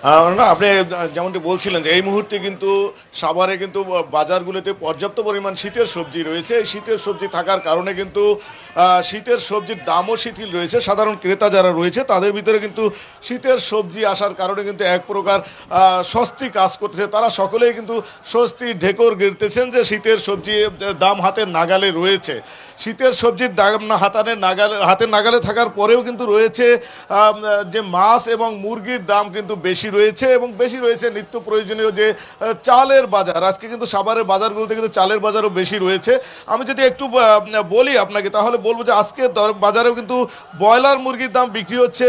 না আপনি যেমনটি বলছিলেন যে এই মুহূর্তে কিন্তু সাভারে কিন্তু বাজারগুলোতে পর্যাপ্ত পরিমাণ শীতের সবজি রয়েছে। এই শীতের সবজি থাকার কারণে কিন্তু শীতের সবজির দামও শিথিল রয়েছে। সাধারণ ক্রেতা যারা রয়েছে তাদের ভিতরে কিন্তু শীতের সবজি আসার কারণে কিন্তু এক প্রকার স্বস্তি কাজ করতেছে। তারা সকলেই কিন্তু স্বস্তি ঢেকর গেড়তেছেন যে শীতের সবজি দাম হাতের নাগালে রয়েছে। শীতের সবজির দাম না হাতের নাগালে থাকার পরেও কিন্তু রয়েছে যে মাছ এবং মুরগির দাম কিন্তু বেশি রয়েছে এবং বেশি রয়েছে নিত্য প্রয়োজনীয় যে চালের বাজার। আজকে কিন্তু সাভারের বাজারগুলোতে কিন্তু চালের বাজারও বেশি রয়েছে। আমি যদি একটু বলি আপনাকে তাহলে বলবো যে আজকে বাজারেও কিন্তু ব্রয়লার মুরগির দাম বিক্রি হচ্ছে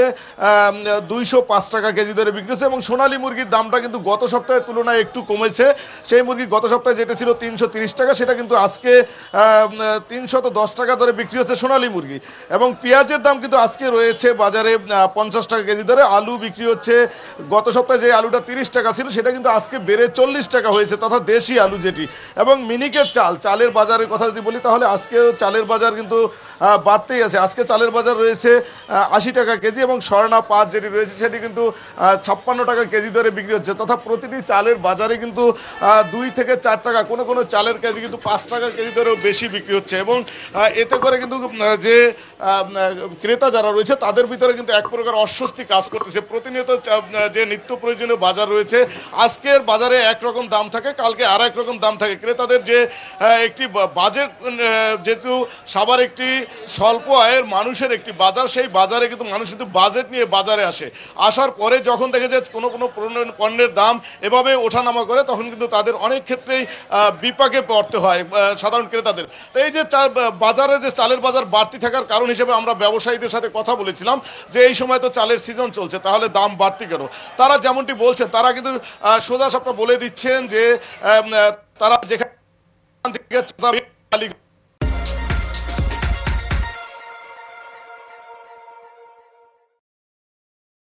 205 টাকা কেজি দরে বিক্রি হচ্ছে এবং সোনালী মুরগির দামটা কিন্তু গত সপ্তাহের তুলনায় একটু কমেছে। সেই মুরগি গত সপ্তাহে যেটা ছিল 330 টাকা সেটা কিন্তু আজকে 310 টাকা দরে বিক্রি হচ্ছে সোনালী মুরগি। এবং পেঁয়াজের দাম কিন্তু আজকে রয়েছে বাজারে 50 টাকা কেজি দরে। আলু বিক্রি হচ্ছে গত সপ্তাহে যে আলুটা 30 টাকা ছিল সেটা কিন্তু আজকে বেড়ে 40 টাকা হয়েছে, তথা দেশি আলু যেটি। এবং মিনিকেট চালের বাজারের কথা যদি বলি তাহলে আজকে চালের বাজার কিন্তু বাড়তেই আছে। আজকে চালের বাজার রয়েছে 80 টাকা কেজি এবং স্বর্ণা 5 যেটি রয়েছে সেটি কিন্তু 56 টাকা কেজি দরে বিক্রি হচ্ছে, তথা প্রতিটি চালের বাজারে কিন্তু 2 থেকে 4 টাকা, কোনো কোনো চালের কেজি কিন্তু 5 টাকা কেজি দরেও বেশি বিক্রি হচ্ছে। এবং এতে করে কিন্তু যে ক্রেতা যারা রয়েছে তাদের ভিতরে কিন্তু এক প্রকার অস্বস্তি কাজ করতেছে। প্রতিনিয়ত যে নিত্য প্রয়োজনীয় বাজার রয়েছে আজকের বাজারে একরকম দাম থাকে, কালকে আর এক রকম দাম থাকে। ক্রেতাদের যে একটি বাজেট, যেহেতু সাভার একটি স্বল্প আয়ের মানুষের একটি বাজার, সেই বাজারে কিন্তু মানুষ কিন্তু বাজেট নিয়ে বাজারে আসার পরে যখন দেখে যে কোনো কোনো পণ্যের দাম এভাবে ওঠানামা করে তখন কিন্তু তাদের অনেক ক্ষেত্রেই বিপাকে পড়তে হয় সাধারণ ক্রেতাদের। তো এই যে বাজারে যে চালের বাজার বাড়তি থাকার কারণ হিসেবে আমরা ব্যবসায়ীদের সাথে কথা বলেছিলাম যে এই সময় তো চালের সিজন চলছে, তাহলে দাম বাড়তি কেন। তারা যেমনটি বলছেন তারা কিন্তু সোজা সাপটা বলে দিচ্ছেন যে তারা যেখান থেকে